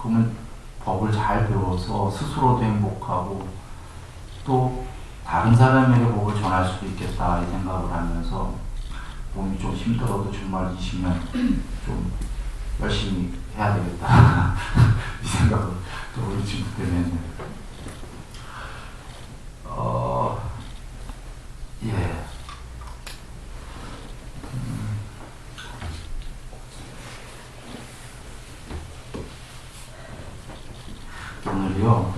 그러면 법을 잘 배워서 스스로도 행복하고 또 다른 사람에게 복을 전할 수도 있겠다 이 생각을 하면서 몸이 좀 힘들어도 정말 20년 좀 열심히 해야 되겠다 이 생각을 또 우리 친구 때문에 했네요. 예. 오늘요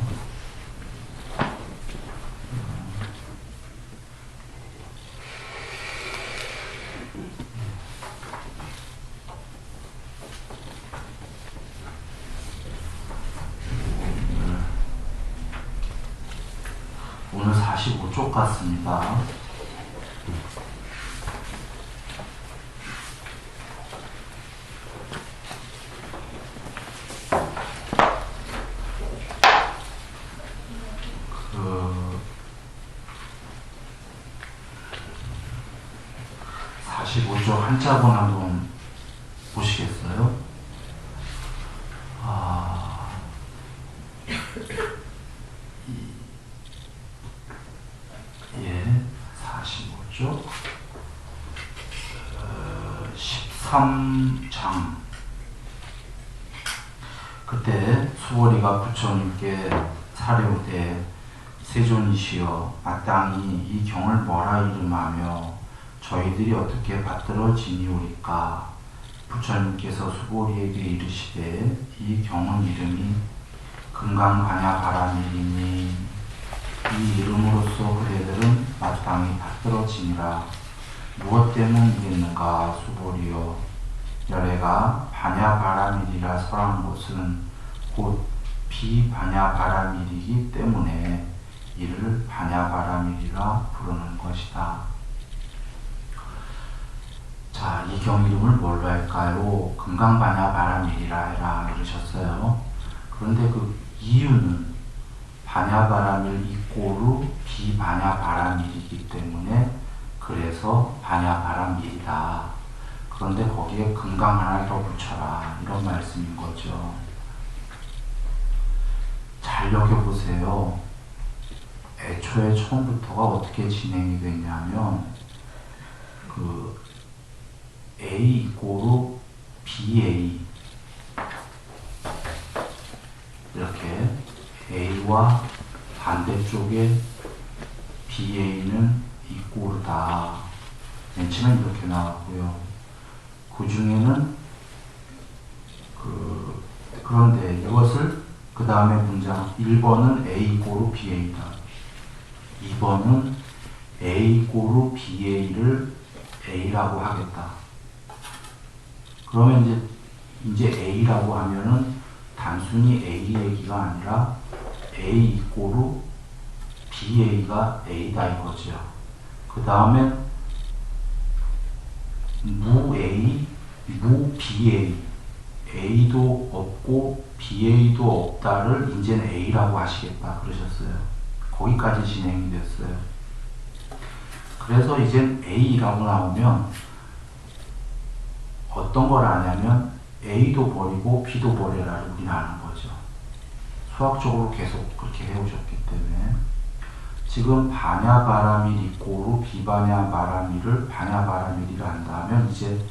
오늘 45쪽 같습니다. 그 45쪽 한자본 한번 보시겠어요? 예, 45쪽 13장. 그때 수월이가 부처님께 사려오되 세존이시여 마땅히 이 경을 뭐라 이름하며 저희들이 어떻게 받들어 지니오리까? 부처님께서 수고리에게 이르시되 이 경은 이름이 금강반야바라밀이니 이 이름으로써 그대들은 마땅히 받들어 지니라. 무엇 때문이겠는가 수고리여? 열애가 반야바라밀이라 설한 곳은 곧 비반야바라밀이기 때문에 이를 반야바라밀이라 부르는 것이다. 자, 이 경 이름을 뭘로 할까요? 금강반야바라밀이라 해라 이러셨어요. 그런데 그 이유는 반야바라밀 이꼬르 비반야바라밀이기 때문에 그래서 반야바라밀이다. 그런데 거기에 금강 하나 더 붙여라 이런 말씀인 거죠. 잘 여겨보세요. 애초에 처음부터가 어떻게 진행이 됐냐면 그 A 이꼬르 BA 이렇게 A와 반대쪽에 BA는 이꼬르다. 맨 처음에 이렇게 나왔고요. 그 중에는 그런데 이것을 그 다음에 문장 1번은 A 이꼬르 BA다. 2번은 A 이꼬르 BA를 A라고 하겠다. 그러면 이제 A라고 하면은 단순히 A 얘기가 아니라 A 이꼬르 BA가 A다 이거죠. 그 다음에 무 A, 무 BA, A도 없고 BA도 없다를 이제는 A라고 하시겠다 그러셨어요. 거기까지 진행이 됐어요. 그래서 이젠 A라고 나오면 어떤 걸 아냐면 A도 버리고 B도 버려라를 우리는 아는 거죠. 수학적으로 계속 그렇게 해오셨기 때문에 지금 반야바라밀 이꼬르 비반야바라밀을 반야바라밀이라 한다면 이제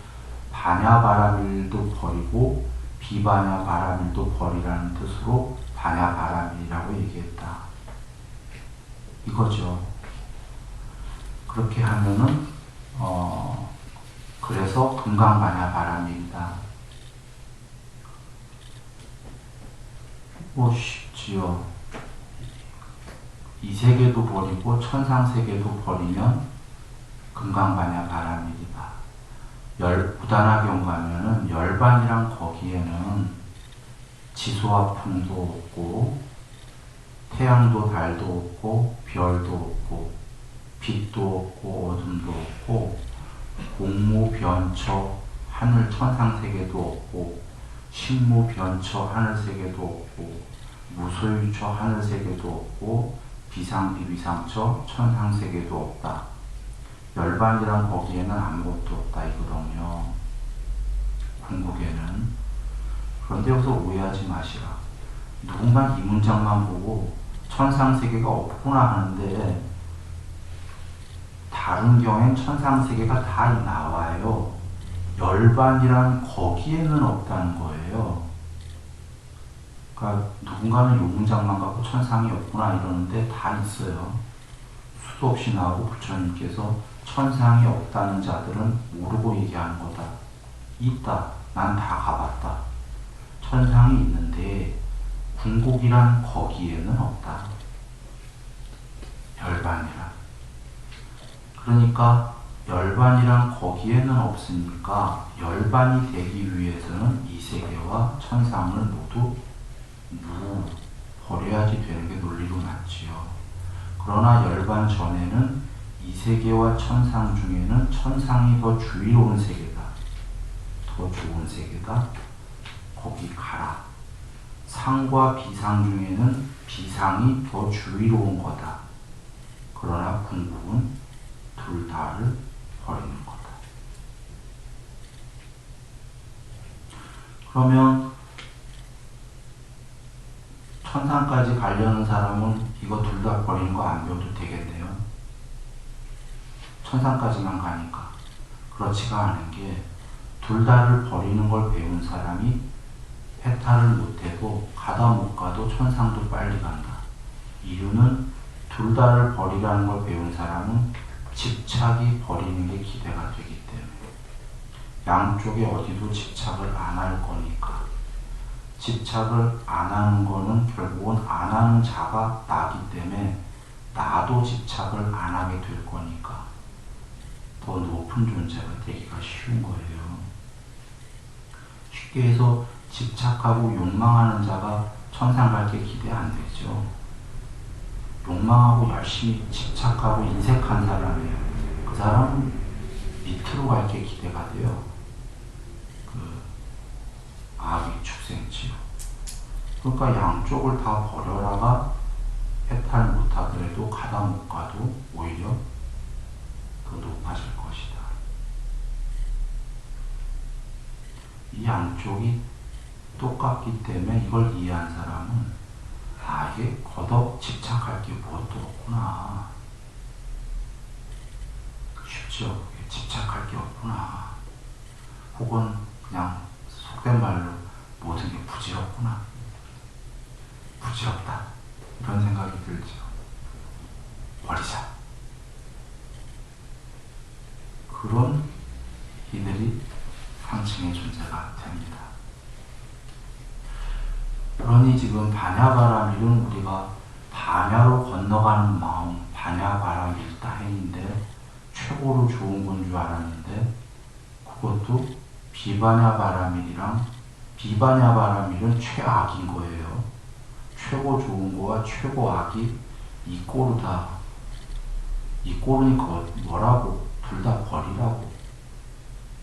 반야바라밀도 버리고 비반야바라밀도 버리라는 뜻으로 반야바라밀이라고 얘기했다. 이거죠. 그렇게 하면은 그래서 금강반야바라밀이다. 뭐 쉽지요. 이 세계도 버리고 천상세계도 버리면 금강반야바라밀이다. 부단하경 가면은 열반이랑 거기에는 지수와 풍도 없고 태양도 달도 없고 별도 없고 빛도 없고 어둠도 없고 공무변처 하늘 천상세계도 없고 식무변처 하늘세계도 없고 무소유처 하늘세계도 없고 비상비비상처 천상세계도 없다. 열반이란 거기에는 아무것도 없다 이거든요. 궁극에는. 그런데 여기서 오해하지 마시라. 누군가 이 문장만 보고 천상세계가 없구나 하는데 다른 경우엔 천상세계가 다 나와요. 열반이란 거기에는 없다는 거예요. 그러니까 누군가는 이 문장만 갖고 천상이 없구나 이러는데 다 있어요. 수도 없이 나오고 부처님께서 천상이 없다는 자들은 모르고 얘기하는 거다. 있다. 난 다 가봤다. 천상이 있는데 궁극이란 거기에는 없다. 열반이란. 그러니까 열반이란 거기에는 없으니까 열반이 되기 위해서는 이 세계와 천상을 모두 버려야지 되는 게 논리로 맞지요. 그러나 열반 전에는 이 세계와 천상 중에는 천상이 더 주의로운 세계다. 더 좋은 세계다. 거기 가라. 상과 비상 중에는 비상이 더 주의로운 거다. 그러나 궁극은 둘 다를 버리는 거다. 그러면 천상까지 가려는 사람은 이거 둘 다 버리는 거 안 배워도 되겠네요. 천상까지만 가니까. 그렇지가 않은 게 둘 다를 버리는 걸 배운 사람이 해탈을 못해도 가다 못 가도 천상도 빨리 간다. 이유는 둘 다를 버리라는 걸 배운 사람은 집착이 버리는 게 기대가 되기 때문에 양쪽에 어디도 집착을 안 할 거니까. 집착을 안 하는 거는 결국은 안 하는 자가 나기 때문에 나도 집착을 안 하게 될 거니까 더 높은 존재가 되기가 쉬운 거예요. 쉽게 해서 집착하고 욕망하는 자가 천상 갈 게 기대 안 되죠. 욕망하고 열심히 집착하고 인색한 사람이에요. 그 사람은 밑으로 갈 게 기대가 돼요. 아비 축생지요. 그러니까 양쪽을 다 버려라가 해탈 못하더라도 가다 못 가도 오히려 더 높아질 것이다. 이 양쪽이 똑같기 때문에 이걸 이해한 사람은 이게 거듭 집착할 게 무엇도 없구나. 쉽죠? 집착할 게 없구나. 혹은 그냥 속된 말로 모든 게 부질없구나. 부질없다. 이런 생각이 들죠. 버리자. 그런 이들이 상층의 존재가 됩니다. 그러니 지금 반야바라밀은 우리가 반야로 건너가는 마음, 반야바라밀 따행인데 최고로 좋은 건 줄 알았는데 그것도 비반야바라밀이랑 비반야바라밀은 최악인 거예요. 최고 좋은 거와 최고 악이 이 꼬르다. 이 꼬르니까 뭐라고? 둘 다 버리라고.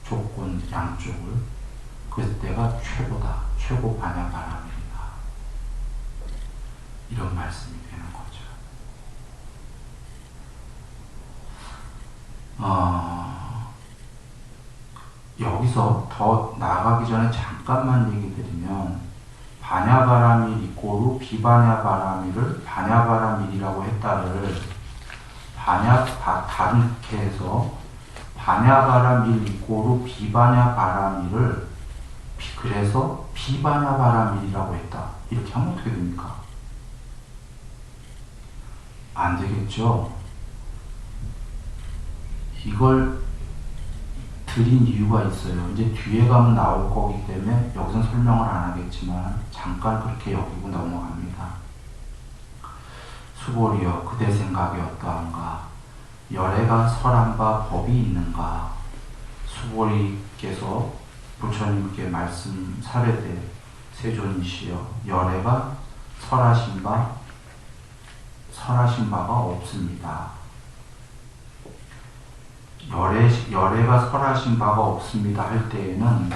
조건 양쪽을. 그래서 내가 최고다. 최고 반야바라밀이다. 이런 말씀이 되는 거죠. 여기서 더 나아가기 전에 잠깐만 얘기 드리면 반야바라밀 이꼬르 비반야바라밀을 반야바라밀이라고 했다를 다르게 해서 반야바라밀 이꼬르 비반야바라밀을 그래서 비반야바라밀이라고 했다. 이렇게 하면 어떻게 됩니까? 안 되겠죠. 이걸 드린 이유가 있어요. 이제 뒤에 가면 나올 거기 때문에 여기서 설명을 안 하겠지만 잠깐 그렇게 여기고 넘어갑니다. 수보리여 그대 생각이 어떠한가? 열애가 설한 바 법이 있는가? 수보리께서 부처님께 말씀 사례되 세존이시여 열애가 설하신 바가 없습니다. 열애가 설하신 바가 없습니다 할 때에는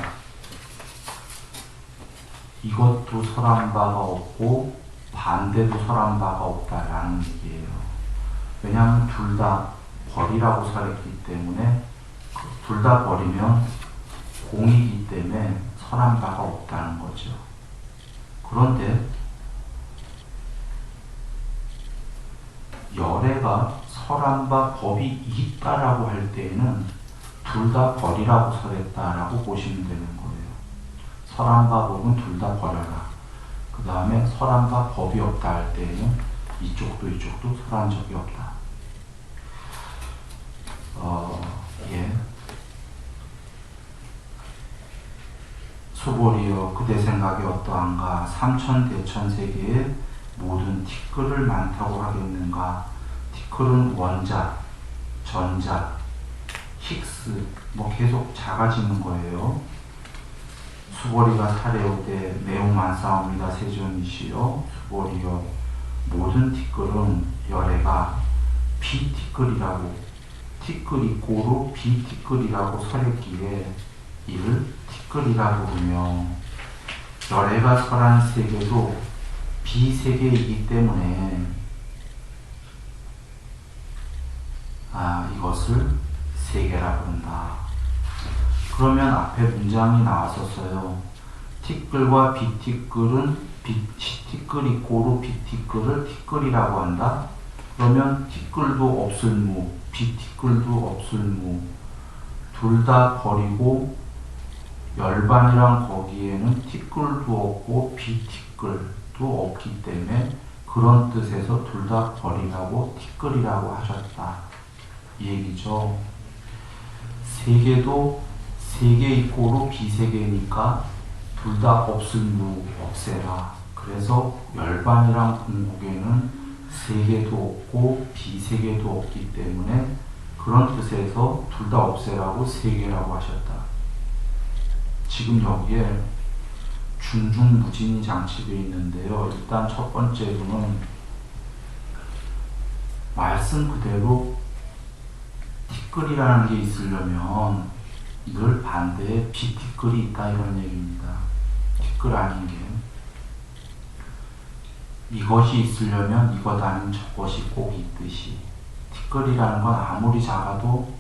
이것도 설한 바가 없고 반대도 설한 바가 없다라는 얘기예요. 왜냐하면 둘 다 버리라고 설했기 때문에 둘 다 버리면 공이기 때문에 설한 바가 없다는 거죠. 그런데 앞에가 설한바 법이 있다라고 할 때에는 둘 다 버리라고 설했다라고 보시면 되는 거예요. 설한바 법은 둘 다 버려라. 그 다음에 설한바 법이 없다 할 때에는 이쪽도 이쪽도 설한 적이 없다. 예. 수보리여 그대 생각이 어떠한가? 삼천대천세계에 모든 티끌을 많다고 하겠는가? 티끌은 원자, 전자, 힉스 뭐 계속 작아지는 거예요. 수보리가 타레오되 매우 많사옵니다. 세존이시여 수보리여 모든 티끌은 열애가 비티끌이라고 티끌이 고루 비티끌이라고 설했기에 이를 티끌이라 부르며 열애가 설한 세계도 비세계이기 때문에 이것을 세계라 부른다. 그러면 앞에 문장이 나왔었어요. 티끌과 비티끌은 티끌이 고루 비티끌을 티끌이라고 한다. 그러면 티끌도 없을무 비티끌도 없을무 둘 다 버리고 열반이랑 거기에는 티끌도 없고 비티끌도 없기 때문에 그런 뜻에서 둘 다 버리라고 티끌이라고 하셨다. 이 얘기죠. 세계도 세계 이꼬로 비세계니까 둘 다 없을무 없애라. 그래서 열반이랑 궁극에는 세계도 없고 비세계도 없기 때문에 그런 뜻에서 둘 다 없애라고 세계라고 하셨다. 지금 여기에 중중무진이 장치되어 있는데요. 일단 첫 번째로는 말씀 그대로 티끌이라는 게 있으려면 늘 반대에 비티끌이 있다 이런 얘기입니다. 티끌 아닌 게 이것이 있으려면 이것 아닌 저것이 꼭 있듯이 티끌이라는 건 아무리 작아도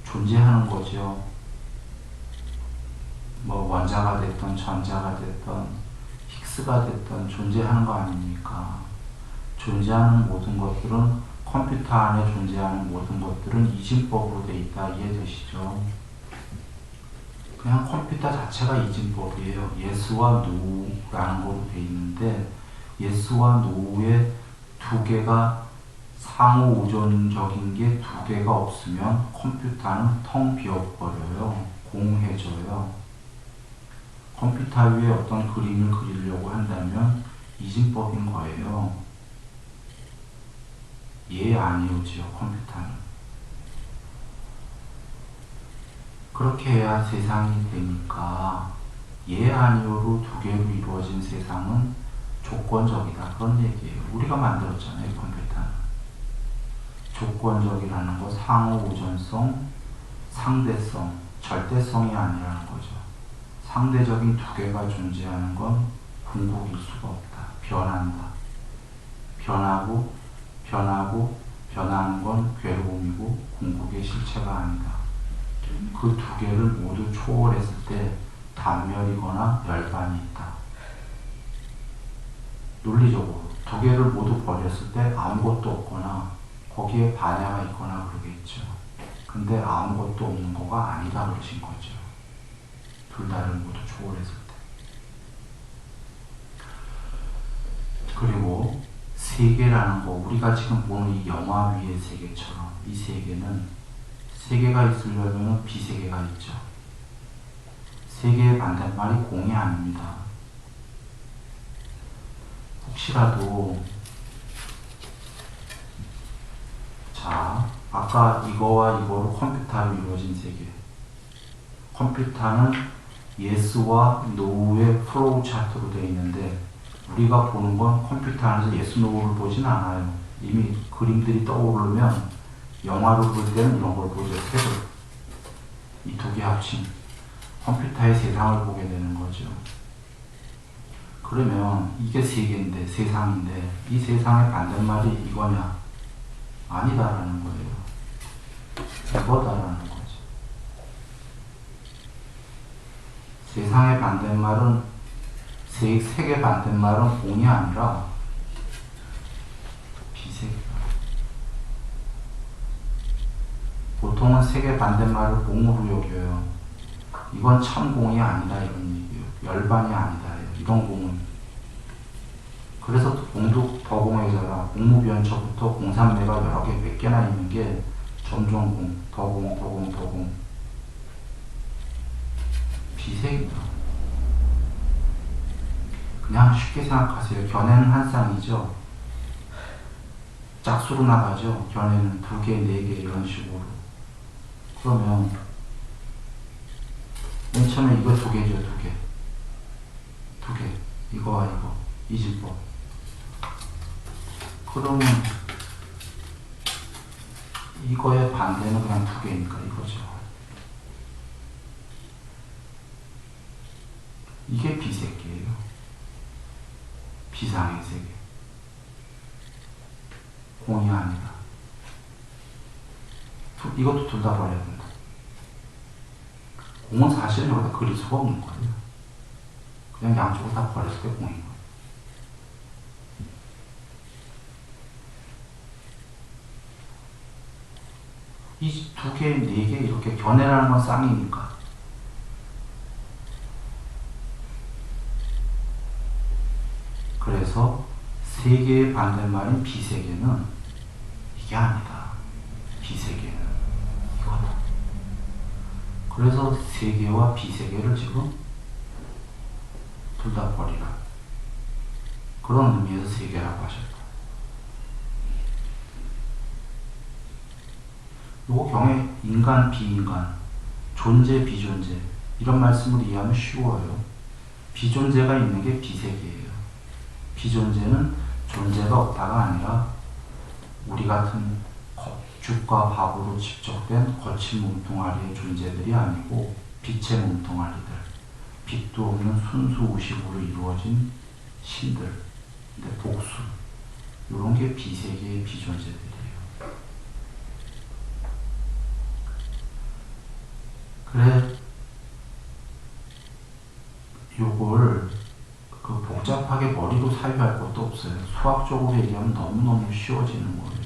존재하는 거죠. 뭐 원자가 됐던 전자가 됐던 힉스가 됐던 존재하는 거 아닙니까? 존재하는 모든 것들은 컴퓨터 안에 존재하는 모든 것들은 이진법으로 되어 있다. 이해되시죠? 그냥 컴퓨터 자체가 이진법이에요. 예스와 노라는 거로 되어 있는데 예스와 노의 두 개가 상호 우존적인 게 두 개가 없으면 컴퓨터는 텅 비어버려요. 공해져요. 컴퓨터 위에 어떤 그림을 그리려고 한다면 이진법인 거예요. 예, 아니오지요, 컴퓨터는. 그렇게 해야 세상이 되니까 예, 아니오로 두 개로 이루어진 세상은 조건적이다. 그런 얘기예요. 우리가 만들었잖아요, 컴퓨터는. 조건적이라는 거 상호 우전성, 상대성, 절대성이 아니라는 거죠. 상대적인 두 개가 존재하는 건 궁극일 수가 없다. 변한다. 변하는 건 괴로움이고 궁극의 실체가 아니다. 그 두 개를 모두 초월했을 때 단멸이거나 열반이 있다. 논리적으로 두 개를 모두 버렸을 때 아무것도 없거나 거기에 반야가 있거나 그러겠죠. 근데 아무것도 없는 거가 아니다 그러신 거죠. 둘 다를 모두 초월했을 때. 그리고 세계라는 거, 우리가 지금 보는 이 영화 위의 세계처럼 이 세계는 세계가 있으려면 비세계가 있죠. 세계의 반대말이 공이 아닙니다. 혹시라도 자, 아까 이거와 이거로 컴퓨터로 이루어진 세계. 컴퓨터는 예스와 노우의 플로우 차트로 되어 있는데 우리가 보는 건 컴퓨터 안에서 예스 노우를 보진 않아요. 이미 그림들이 떠오르면 영화를 볼 때는 이런 걸 보죠. 탭을. 이 두 개 합친 컴퓨터의 세상을 보게 되는 거죠. 그러면 이게 세계인데, 세상인데 이 세상의 반대말이 이거냐? 아니다라는 거예요. 이거다라는 거죠. 세상의 반대말은 세계 반대말은 공이 아니라 비세계다. 보통은 색의 반대말을 공으로 여겨요. 이건 참공이 아니다 이런 얘기예요. 열반이 아니다 이런 공은. 그래서 공도 더공해져라. 공무변처부터 공산매가 여러 개 몇 개나 있는 게 점종공, 더공 비색이다. 그냥 쉽게 생각하세요. 견해는 한 쌍이죠. 짝수로 나가죠. 견해는 2개, 4개 이런 식으로. 그러면 맨 처음에 이거 2개죠. 2개. 이거와 이거. 이진법. 그러면 이거의 반대는 그냥 2개니까 이거죠. 이게 비색이에요. 비상의 세계. 공이 아니다. 이것도 둘 다 버려야 된다. 공은 사실은 여기다 그릴 수가 없는 거예요. 그냥 양쪽을 다 버렸을 때 공인 거예요. 이 2개, 4개 이렇게 견해라는 건 쌍이니까. 그래서 세계의 반대말인 비세계는 이게 아니다. 비세계는 이거다. 그래서 세계와 비세계를 지금 둘 다 버리라. 그런 의미에서 세계라고 하셨다. 요거 경에 인간, 비인간, 존재, 비존재 이런 말씀을 이해하면 쉬워요. 비존재가 있는 게 비세계예요. 비존재는 존재가 없다가 아니라 우리 같은 죽과 밥으로 집적된 거친 몸뚱아리의 존재들이 아니고 빛의 몸뚱아리들, 빛도 없는 순수 의식으로 이루어진 신들, 복수, 이런 게 비세계의 비존재들이에요. 그래, 요걸 복잡하게 머리로 사유할 것도 없어요. 수학적으로 얘기하면 너무너무 쉬워지는 거예요.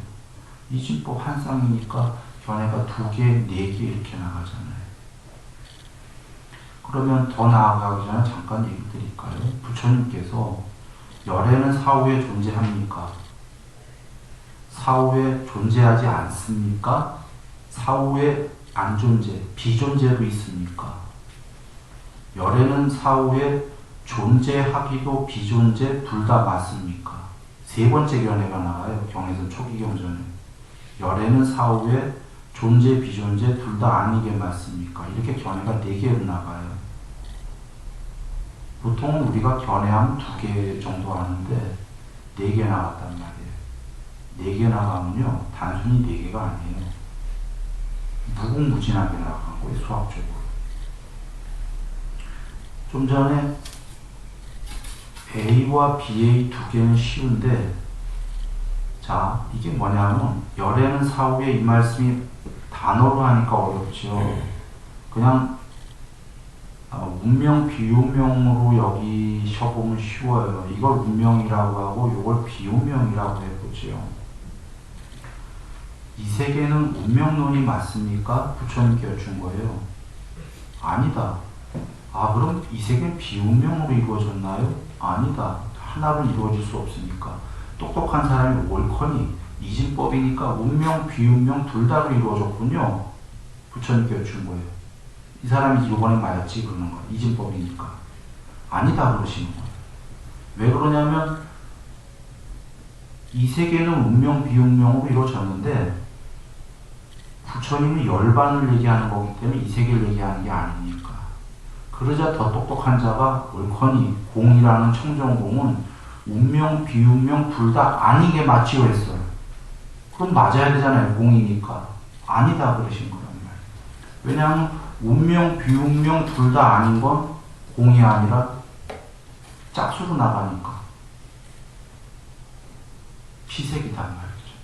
이진법 한 쌍이니까 견해가 2개, 4개 이렇게 나가잖아요. 그러면 더 나아가기 전에 잠깐 얘기 드릴까요? 부처님께서 열애는 사후에 존재합니까? 사후에 존재하지 않습니까? 사후에 안 존재, 비존재로 있습니까? 열애는 사후에 존재하기도 비존재 둘 다 맞습니까? 3번째 견해가 나와요. 경에서 초기 경전에. 열애는 사후에 존재, 비존재 둘 다 아니게 맞습니까? 이렇게 견해가 4개로 나가요. 보통 우리가 견해하면 2개 정도 하는데 4개 나갔단 말이에요. 4개 나가면요. 단순히 4개가 아니에요. 무궁무진하게 나간 거예요. 수학적으로. 좀 전에 A와 B의 2개는 쉬운데, 자, 이게 뭐냐면 열애는 사후에 이 말씀이 단어로 하니까 어렵죠. 그냥 운명, 비운명으로 여기셔보면 쉬워요. 이걸 운명이라고 하고 이걸 비운명이라고 해보죠. 이 세계는 운명론이 맞습니까? 부처님께 여쭌 거예요. 아니다. 아, 그럼 이 세계는 비운명으로 이루어졌나요? 아니다. 하나로 이루어질 수 없으니까. 똑똑한 사람이 옳거니 이진법이니까 운명, 비운명 둘 다로 이루어졌군요. 부처님께 여쭌 거예요. 이 사람이 이번에 맞았지 그러는 거예요. 이진법이니까. 아니다 그러시는 거예요. 왜 그러냐면 이 세계는 운명, 비운명으로 이루어졌는데 부처님이 열반을 얘기하는 거기 때문에 이 세계를 얘기하는 게 아니니까. 그러자 더 똑똑한 자가 옳거니 공이라는 청정공은 운명, 비운명 둘 다 아니게 맞지요 했어요. 그럼 맞아야 되잖아요. 공이니까. 아니다 그러신 거란 말이에요. 왜냐하면 운명, 비운명 둘 다 아닌 건 공이 아니라 짝수로 나가니까. 피색이단 말이죠.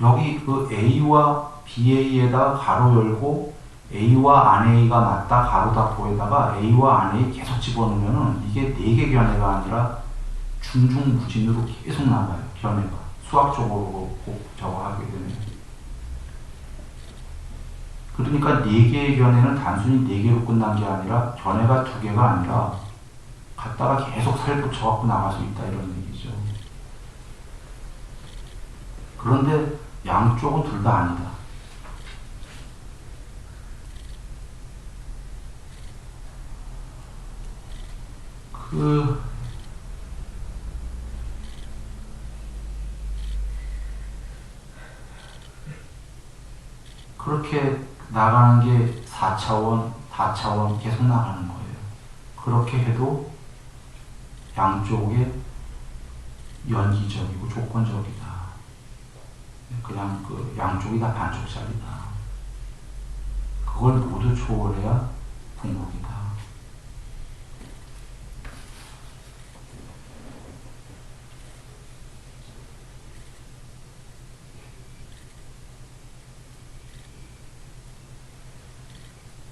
여기 그 A와 BA에다가 가로 열고 A와 안 A가 맞다 가로 닫고에다가 A와 안 A 계속 집어넣으면은 이게 4개 견해가 아니라 중중무진으로 계속 나가요. 견해가. 수학적으로 꼭 저거 하게 되면. 그러니까 4개의 견해는 단순히 4개로 끝난 게 아니라 견해가 2개가 아니라 갖다가 계속 살붙여갖고 나갈 수 있다 이런 얘기죠. 그런데 양쪽은 둘 다 아니다. 그렇게 나가는 게 4차원, 4차원 계속 나가는 거예요. 그렇게 해도 양쪽에 연기적이고 조건적이다. 그냥 그 양쪽이 다 반쪽짜리다. 그걸 모두 초월해야 궁극이다.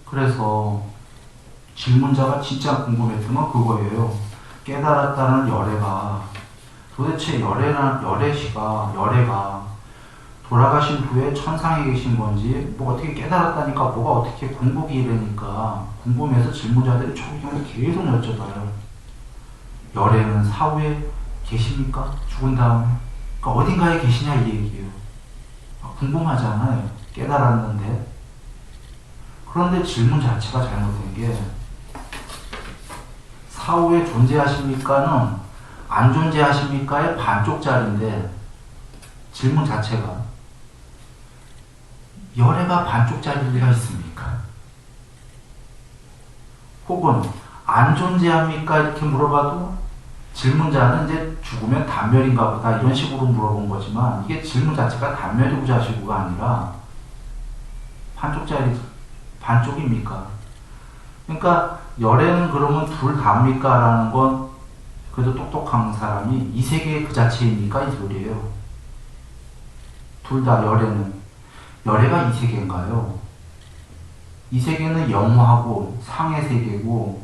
그래서 질문자가 진짜 궁금했던 건 그거예요. 깨달았다는 열애가 도대체 열애가 돌아가신 후에 천상에 계신 건지 뭐 어떻게 깨달았다니까 뭐가 어떻게 궁극이 이러니까 궁금해서 질문자들이 초기경에 계속 여쭤봐요. 열애는 사후에 계십니까? 죽은 다음에? 그러니까 어딘가에 계시냐 이 얘기예요. 궁금하잖아요. 깨달았는데. 그런데 질문 자체가 잘못된 게 사후에 존재하십니까는 안 존재하십니까의 반쪽짜리인데 질문 자체가 열애가 반쪽짜리일 리가 있습니까? 혹은 안 존재합니까? 이렇게 물어봐도 질문자는 이제 죽으면 단멸인가 보다 이런 식으로 물어본 거지만 이게 질문 자체가 단멸이고 자시고가 아니라 반쪽입니까? 그러니까 열애는 그러면 둘 다입니까? 라는 건 그래도 똑똑한 사람이 이 세계 그 자체입니까? 이 소리예요. 둘 다 열애가 이 세계인가요? 이 세계는 영화고 상의 세계고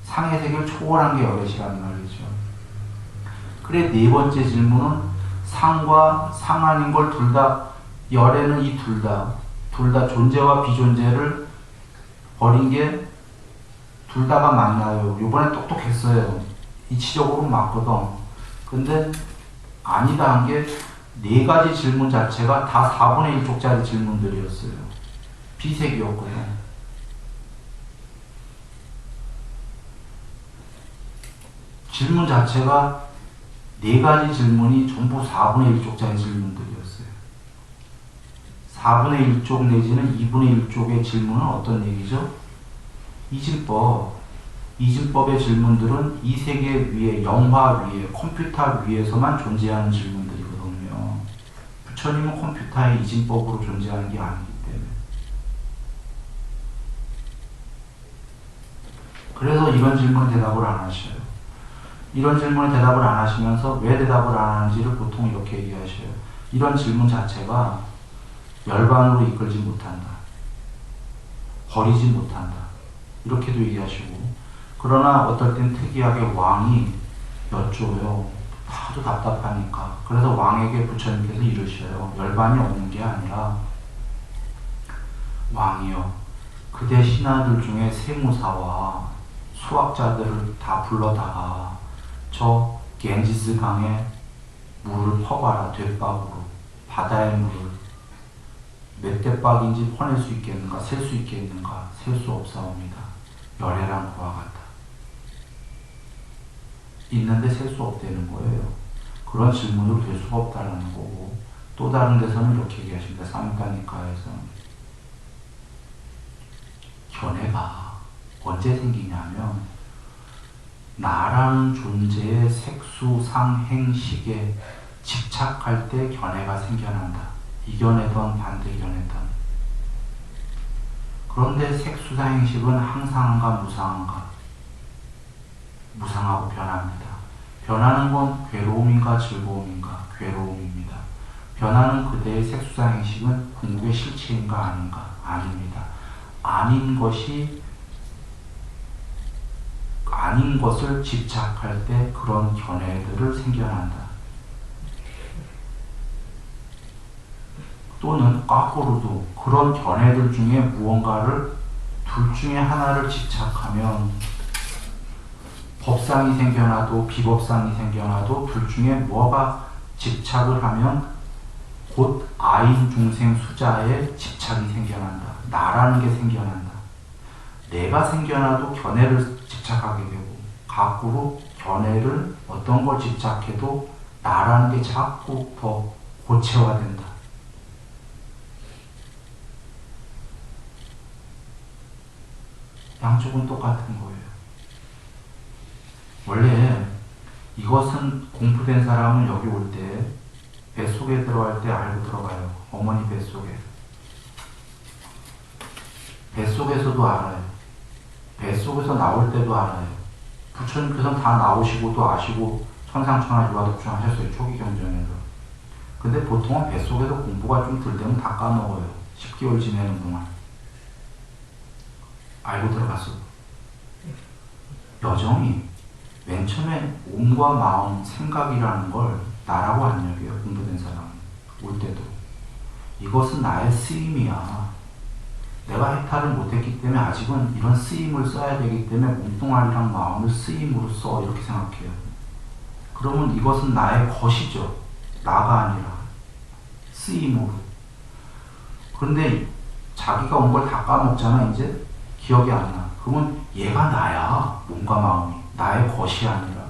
상의 세계를 초월한 게 열애시라는 말이죠. 그래 네 번째 질문은 상과 상 아닌 걸 둘 다 열애는 이 둘 다 존재와 비존재를 버린 게 둘 다가 맞나요? 이번에 똑똑했어요. 이치적으로 맞거든. 근데 아니다 한 게 4가지 질문 자체가 다 4분의 1쪽짜리 질문들이었어요. 비색이었거든. 질문 자체가 4가지 질문이 전부 4분의 1쪽짜리 질문들이었어요. 4분의 1쪽 내지는 2분의 1쪽의 질문은 어떤 얘기죠? 이진법의 질문들은 이 세계 위에, 영화 위에, 컴퓨터 위에서만 존재하는 질문들이거든요. 부처님은 컴퓨터의 이진법으로 존재하는 게 아니기 때문에. 그래서 이런 질문 대답을 안 하셔요. 이런 질문에 대답을 안 하시면서 왜 대답을 안 하는지를 보통 이렇게 얘기하셔요. 이런 질문 자체가 열반으로 이끌지 못한다. 버리지 못한다. 이렇게도 얘기하시고, 그러나 어떨 땐 특이하게 왕이 여쭤요. 하도 답답하니까. 그래서 왕에게 부처님께서 이러셔요. 열반이 없는 게 아니라 왕이요, 그대 신하들 중에 세무사와 수학자들을 다 불러다가 저 겐지스 강에 물을 퍼봐라. 돛박으로 바다의 물을 몇 대박인지 퍼낼 수 있겠는가, 셀 수 있겠는가, 셀 수 없사옵니다. 열애랑 그와 같다. 있는데 셀 수 없다는 거예요. 그런 질문으로 될 수가 없다는 거고, 또 다른 데서는 이렇게 얘기하십니다. 삼가니까에서는 견해가 언제 생기냐면 나라는 존재의 색수상행식에 집착할 때 견해가 생겨난다. 이견해던 반대견해던. 그런데 색수상행식은 항상한가 무상한가? 무상하고 변합니다. 변하는 건 괴로움인가 즐거움인가? 괴로움입니다. 변하는 그대의 색수상행식은 궁극의 실체인가 아닌가? 아닙니다. 아닌 것을 집착할 때 그런 견해들을 생겨난다. 또는 거꾸로도 그런 견해들 중에 무언가를 둘 중에 하나를 집착하면 법상이 생겨나도 비법상이 생겨나도 둘 중에 뭐가 집착을 하면 곧 아인 중생 수자에 집착이 생겨난다. 나라는 게 생겨난다. 내가 생겨나도 견해를 집착하게 되고 거꾸로 견해를 어떤 걸 집착해도 나라는 게 자꾸 더 고체화된다. 양쪽은 똑같은 거예요. 원래 이것은 공부된 사람은 여기 올 때 뱃속에 들어갈 때 알고 들어가요. 어머니 뱃속에. 뱃속에서도 알아요. 뱃속에서 나올 때도 알아요. 부처님께서는 다 나오시고도 아시고 천상천하 유아독존 하셨어요. 초기 경전에서. 근데 보통은 뱃속에서 공부가 좀 덜 되면 다 까먹어요. 10개월 지내는 동안. 알고 들어갔어. 여정이 맨 처음에 몸과 마음, 생각이라는 걸 나라고 안 여겨요. 공부된 사람 올 때도. 이것은 나의 쓰임이야. 내가 해탈을 못했기 때문에 아직은 이런 쓰임을 써야 되기 때문에 몸뚱아리랑 마음을 쓰임으로 써. 이렇게 생각해요. 그러면 이것은 나의 것이죠. 나가 아니라 쓰임으로. 그런데 자기가 온 걸 다 까먹잖아. 이제 기억이 안 나. 그러면 얘가 나야. 몸과 마음이. 나의 것이 아니라.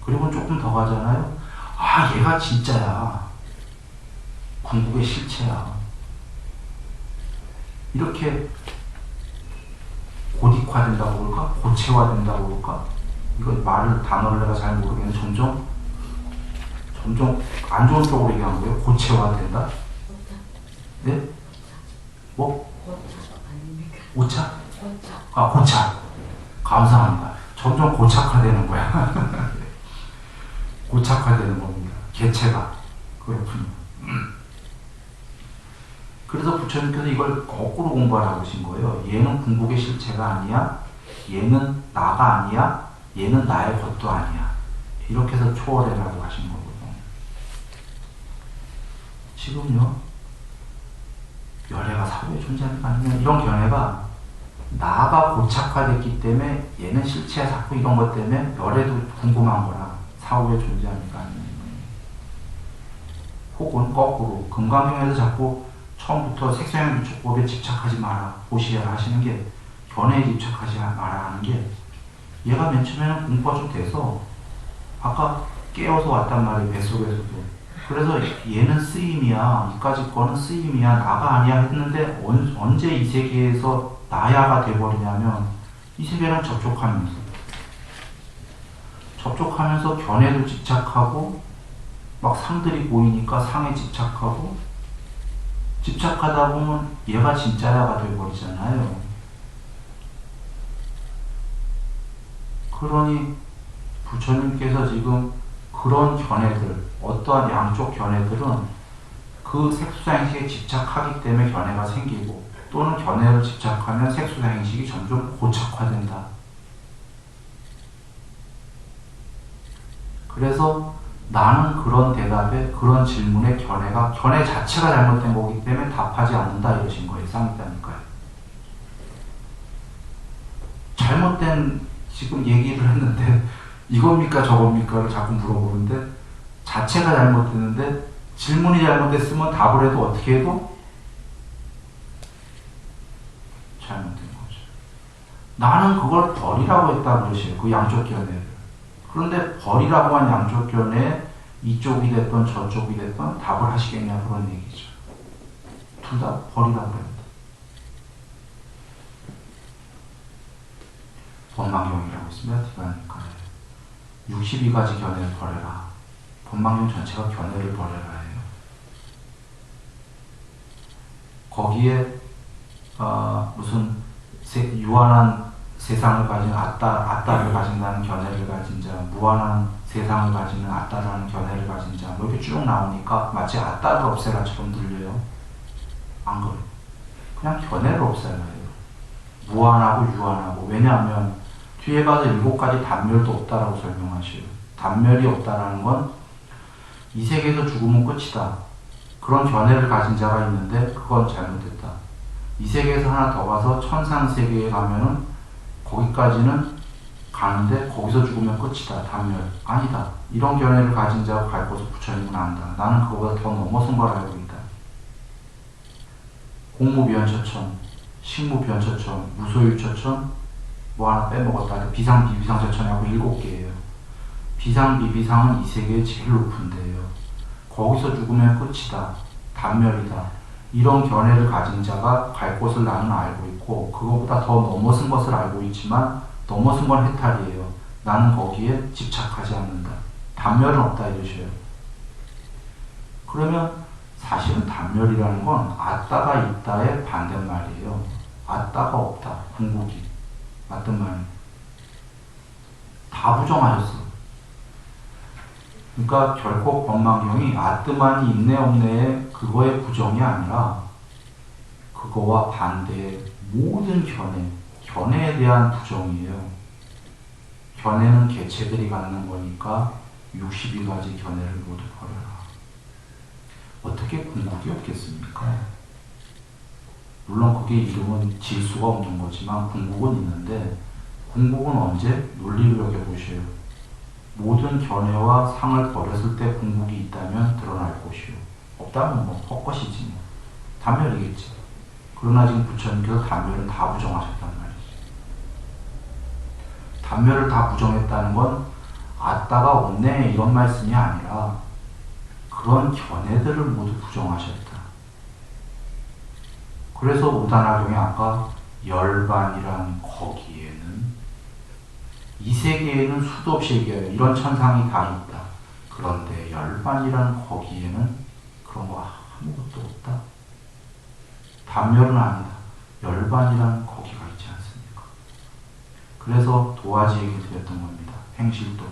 그리고 조금 더 가잖아요. 아, 얘가 진짜야. 궁극의 실체야. 이렇게 고딕화된다고 그럴까? 고체화된다고 그럴까? 이거 단어를 내가 잘 모르겠는데 점점 안 좋은 쪽으로 얘기하는 거예요. 고체화된다? 네? 뭐? 오차? 아, 고착. 감사합니다. 점점 고착화되는 거야. 고착화되는 겁니다. 개체가. 그렇군요. 그래서 부처님께서 이걸 거꾸로 공부하라고 하신 거예요. 얘는 궁극의 실체가 아니야. 얘는 나가 아니야. 얘는 나의 것도 아니야. 이렇게 해서 초월해라고 하신 거거든요. 지금요. 열애가 사후에 존재하는 거 아니면 이런 견해가 나가 고착화됐기 때문에 얘는 실체야 자꾸 이런 것 때문에 열애도 궁금한 거라. 사후에 존재합니까? 아니면 혹은 거꾸로 금강경에서 자꾸 처음부터 색소형 유축법에 집착하지 마라, 보시해라 하시는 게 견해에 집착하지 마라 하는 게 얘가 맨 처음에는 공부가 좀 돼서 아까 깨어서 왔단 말이에요. 뱃속에서도. 그래서 얘는 쓰임이야. 이까지 거는 쓰임이야. 나가 아니야 했는데 언제 이 세계에서 나야가 돼버리냐면 이 세계랑 접촉하면서 견해도 집착하고 막 상들이 보이니까 상에 집착하고 집착하다 보면 얘가 진짜야가 돼버리잖아요. 그러니 부처님께서 지금 그런 견해들, 어떠한 양쪽 견해들은 그 색수상식에 집착하기 때문에 견해가 생기고 또는 견해를 집착하면 색수상식이 점점 고착화된다. 그래서 나는 그런 대답에 그런 질문에 견해 자체가 잘못된 거기 때문에 답하지 않는다 이러신 거예요. 쌍있다니까요. 잘못된 지금 얘기를 했는데 이겁니까 저겁니까를 자꾸 물어보는데 자체가 잘못됐는데 질문이 잘못됐으면 답을 해도 어떻게 해도 잘못된 거죠. 나는 그걸 버리라고 했다 그러시요. 그 양쪽 견해를. 그런데 버리라고 한 양쪽 견해 이쪽이 됐던 저쪽이 됐던 답을 하시겠냐 그런 얘기죠. 둘 다 버리라고 합니다. 법망경이라고 있습니다. 디바니까에 62가지 견해를 버려라. 법망경 전체가 견해를 버려라 해요. 거기에 무슨 유한한 세상을 가진 아따를 가진다는 견해를 가진 자, 무한한 세상을 가지는 아따라는 견해를 가진 자, 뭐 이렇게 쭉 나오니까 마치 아따를 없애라처럼 들려요. 안 그래요. 그냥 견해를 없애라 해요. 무한하고 유한하고. 왜냐하면 뒤에 가서 7가지 단멸도 없다라고 설명하셔요. 단멸이 없다라는 건 이 세계에서 죽으면 끝이다. 그런 견해를 가진 자가 있는데 그건 잘못됐다. 이 세계에서 하나 더 가서 천상 세계에 가면은 거기까지는 가는데 거기서 죽으면 끝이다. 단멸. 아니다. 이런 견해를 가진 자가 갈 곳을 부처님은 안다. 나는 그거보다 더 넘어선 걸 알고 있다. 공무변처천, 식무변처천, 무소유처천, 뭐 하나 빼먹었다. 비상, 비비상처천하고 7개예요. 비상, 비비상은 이 세계의 제일 높은 데예요. 거기서 죽으면 끝이다. 단멸이다. 이런 견해를 가진 자가 갈 곳을 나는 알고 있고 그거보다 더 넘어선 것을 알고 있지만 넘어선 건 해탈이에요. 나는 거기에 집착하지 않는다. 단멸은 없다 이러셔요. 그러면 사실은 단멸이라는 건 아따가 있다의 반대말이에요. 아따가 없다. 궁극이. 맞던 말이에요. 다 부정하셨어. 그러니까 결코 법망경이 아뜨만이 있네 없네의 그거의 부정이 아니라 그거와 반대의 모든 견해에 대한 부정이에요. 견해는 개체들이 갖는 거니까 62가지 견해를 모두 버려라. 어떻게 궁극이 없겠습니까? 물론 그게 이름은 질 수가 없는 거지만 궁극은 있는데 궁극은 언제? 논리를 여겨보셔요. 모든 견해와 상을 버렸을 때 궁극이 있다면 드러날 것이요. 없다면 뭐 헛것이지 뭐. 단멸이겠지. 그러나 지금 부처님께서 단멸은 다 부정하셨단 말이지. 단멸을 다 부정했다는 건 아따가 없네 이런 말씀이 아니라 그런 견해들을 모두 부정하셨다. 그래서 오다나경이 아까 열반이란 거기에는 이 세계에는 수도 없이 얘기해요. 이런 천상이 다 있다. 그런데 열반이란 거기에는 그런 거 아무것도 없다. 단멸은 아니다. 열반이란 거기가 있지 않습니까? 그래서 도화지 얘기 드렸던 겁니다. 행실도.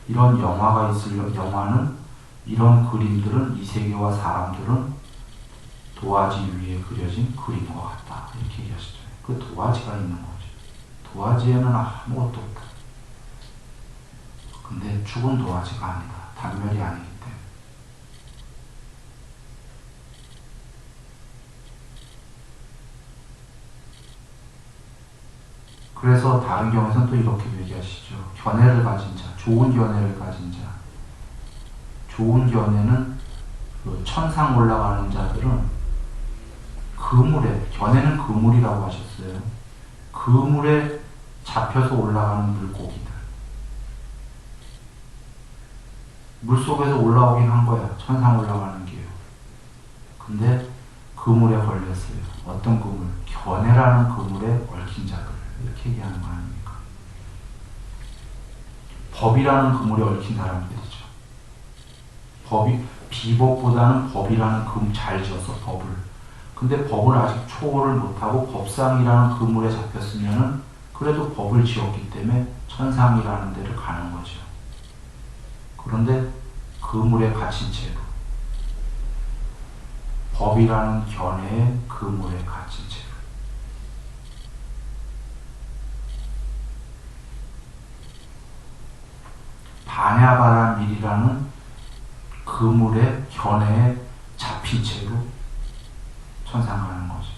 이런 영화가 있을 영화는 이런 그림들은 이 세계와 사람들은 도화지 위에 그려진 그림과 같다. 이렇게 얘기하시죠. 그 도화지가 있는 거죠. 도화지에는 아무것도 없다. 근데 죽은 도화지가 아니다. 단멸이 아니기 때문에. 그래서 다른 경우에서는 또 이렇게 얘기하시죠. 견해를 가진 자, 좋은 견해를 가진 자. 좋은 견해는 그 천상 올라가는 자들은 그물에, 견해는 그물이라고 하셨어요. 그물에 잡혀서 올라가는 물고기들. 물속에서 올라오긴 한 거야. 천상 올라가는 게요. 근데 그물에 걸렸어요. 어떤 그물? 견해라는 그물에 얽힌 자들. 이렇게 얘기하는 거 아닙니까? 법이라는 그물에 얽힌 사람들이죠. 비법보다는 법이라는 그물 잘 지어서 법을. 근데 법을 아직 초월을 못하고 법상이라는 그물에 잡혔으면은 그래도 법을 지었기 때문에 천상이라는 데를 가는 거죠. 그런데 그물에 갇힌 채로 법이라는 견해의 그물에 갇힌 채로 반야바라밀이라는 그물의 견해에 잡힌 채로 천상 가는 거죠.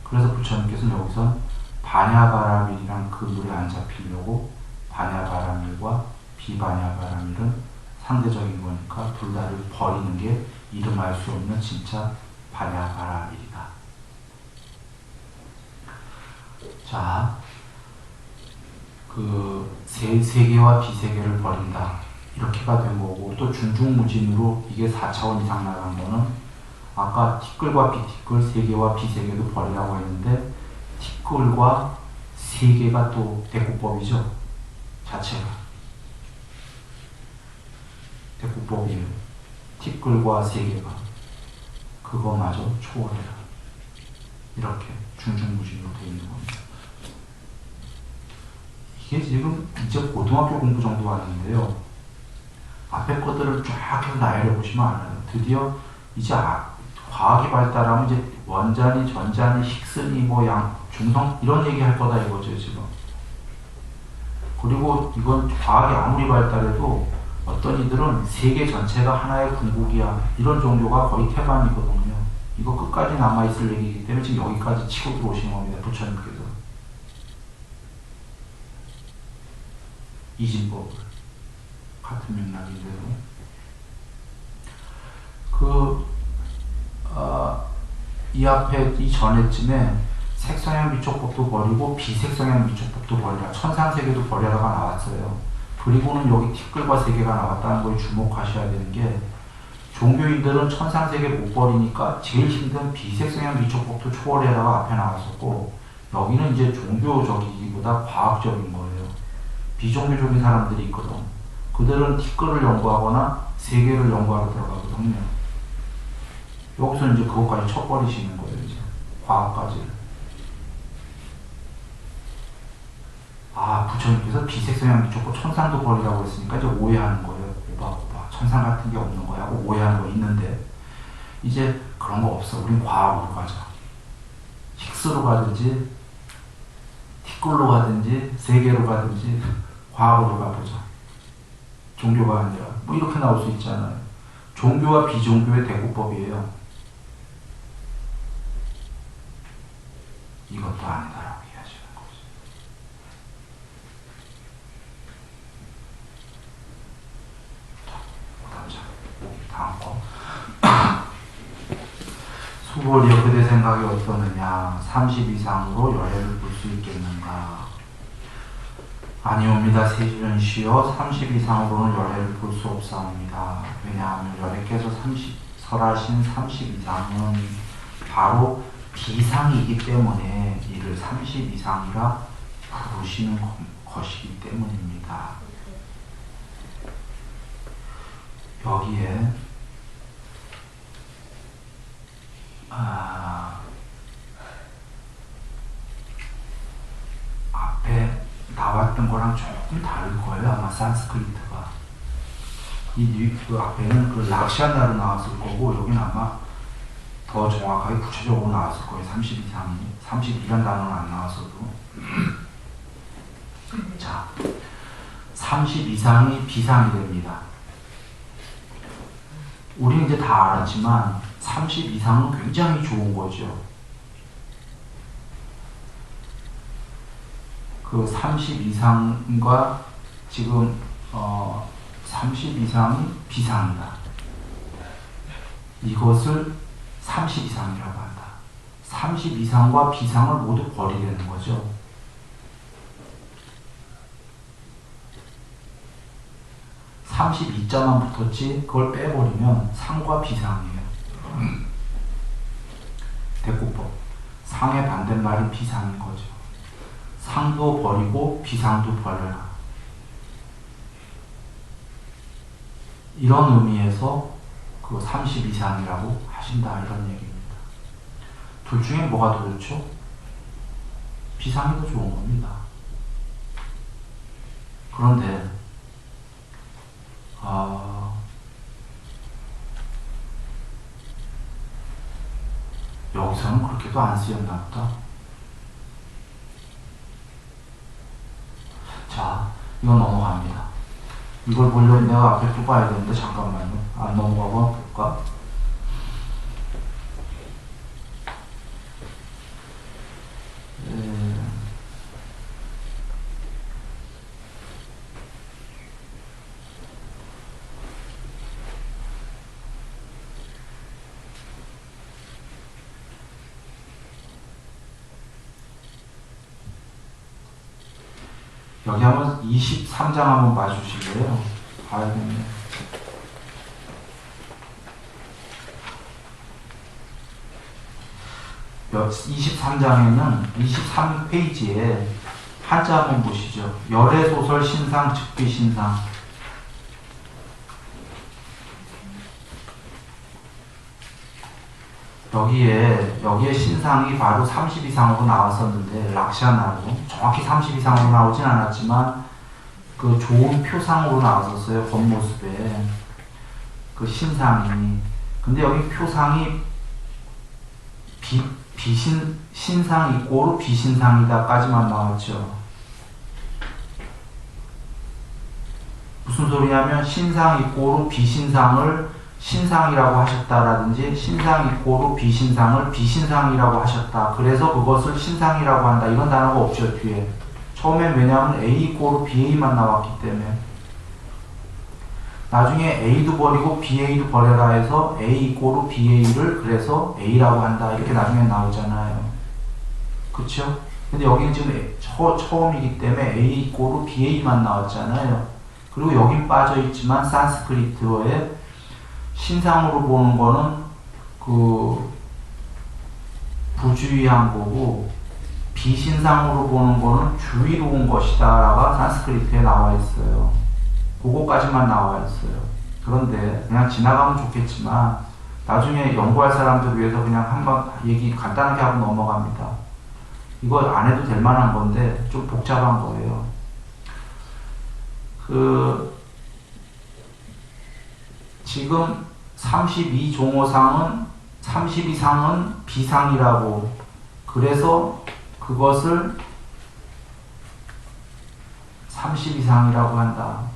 그래서 부처님께서는 여기서 반야바라밀이란 그물에 안 잡히려고 반야바라밀과 비반야바라밀은 상대적인 거니까 둘 다를 버리는 게 이름할 수 없는 진짜 반야바라밀이다. 자, 그 세계와 비세계를 버린다. 이렇게가 된 거고 또 중중무진으로 이게 4차원 이상 나간 거는 아까 티끌과 비티끌, 세계와 비세계도 버리라고 했는데 티끌과 세계가 또 대구법이죠. 자체가. 대구법이에요. 티끌과 세계가. 그거마저 초월해라. 이렇게 중중무진으로 되어 있는 겁니다. 이게 지금 이제 고등학교 공부 정도 왔는데요. 앞에 것들을 쫙 해서 나열해 보시면 알아요. 드디어 이제 과학이 발달하면 이제 원자니, 전자니, 힉스니, 뭐 중성 이런 얘기 할 거다 이거죠 지금. 그리고 이건 과학이 아무리 발달해도 어떤 이들은 세계 전체가 하나의 궁극이야, 이런 종교가 거의 태반이거든요. 이거 끝까지 남아있을 얘기이기 때문에 지금 여기까지 치고 들어오신 겁니다. 부처님께서 이진법을 같은 맥락인데요. 이 앞에 이 전에쯤에 색성향 미촉법도 버리고 비색성향 미촉법도 버리라, 천상세계도 버려라가 나왔어요. 그리고는 여기 티끌과 세계가 나왔다는 거에 주목하셔야 되는 게, 종교인들은 천상세계 못 버리니까 제일 힘든 비색성향 미촉법도 초월해라가 앞에 나왔었고, 여기는 이제 종교적이기보다 과학적인 거예요. 비종교적인 사람들이 있거든. 그들은 티끌을 연구하거나 세계를 연구하러 들어가거든요. 여기서 이제 그것까지 쳐버리시는 거예요. 이제 과학까지. 부처님께서 비색성향 미촉법 천상도 버리라고 했으니까 이제 오해하는 거예요. 오바 천상 같은 게 없는 거야 하고 오해하는 거 있는데, 이제 그런 거 없어. 우린 과학으로 가자. 힉스로 가든지 티끌로 가든지 세계로 가든지 과학으로 가보자. 종교가 아니라 뭐 이렇게 나올 수 있잖아요. 종교와 비종교의 대구법이에요. 이것도 아니다라고 이해하시는 거죠. 다음 거. 수보리여, 그대 생각이 어떠느냐. 30 이상으로 열애를 볼 수 있겠는가. 아니옵니다. 세주전시여, 30 이상으로는 열애를 볼 수 없사옵니다. 왜냐하면 열애께서 설하신 30 이상은 바로 비상이기 때문에 이를 30 이상이라 부르시는 것이기 때문입니다. 여기에 앞에 나왔던 거랑 조금 다를 거예요. 아마 산스크리트가. 그 앞에는 그 락샤나로 나왔을 거고, 여기는 아마 더 정확하게 구체적으로 나왔을 거예요. 30 이상이. 32란 단어는 안 나왔어도. 자, 30 이상이 비상이 됩니다. 우리는 이제 다 알았지만 30 이상은 굉장히 좋은 거죠. 그 30 이상과 지금 30 이상이 비상이다. 이것을 30 이상이라고 한다. 30 이상과 비상을 모두 버리려는 거죠. 32자만 붙었지 그걸 빼버리면 상과 비상이에요. 대구법. 상의 반대말이 비상인 거죠. 상도 버리고 비상도 버려라. 이런 의미에서 그 30 이상이라고 하신다, 이런 얘기입니다. 둘 중에 뭐가 더 좋죠? 비상이 더 좋은 겁니다. 그런데 여기서는 그렇게도 안 쓰였나 보다. 자, 이거 넘어갑니다. 이걸 보려면 내가 앞에 또 봐야 되는데, 잠깐만요. 안 넘어가고 볼까? 여기 한번 23장 한번 봐주실래요? 봐야겠네. 몇 23장에는 23페이지에 한자 한번 보시죠. 열애소설 신상 즉비신상. 여기에 신상이 바로 30 이상으로 나왔었는데, 락샤나로 정확히 30 이상으로 나오진 않았지만 그 좋은 표상으로 나왔었어요. 겉모습에 그 신상이. 근데 여기 표상이 신상 이꼬르 비신상이다까지만 나왔죠. 무슨 소리냐면 신상 이꼬르 비신상을 신상이라고 하셨다라든지 신상 이꼬르 비신상을 비신상이라고 하셨다. 그래서 그것을 신상이라고 한다. 이런 단어가 없죠, 뒤에. 처음엔 왜냐하면 A 이꼬르 BA만 나왔기 때문에. 나중에 A도 버리고 BA도 버려라 해서 A 이꼬르 BA를 그래서 A라고 한다. 이렇게 나중에 나오잖아요. 그쵸? 근데 여기는 지금 처음이기 때문에 A 이꼬르 BA만 나왔잖아요. 그리고 여긴 빠져있지만 산스크리트어에 신상으로 보는 거는 그 부주의한 거고 비신상으로 보는 거는 주의로운 것이다 라가 산스크리트에 나와 있어요. 그거까지만 나와 있어요. 그런데 그냥 지나가면 좋겠지만 나중에 연구할 사람들 위해서 그냥 한번 얘기 간단하게 하고 넘어갑니다. 이거 안 해도 될 만한 건데 좀 복잡한 거예요. 지금 32종호상은 32상은 비상이라고 그래서 그것을 32상이라고 한다.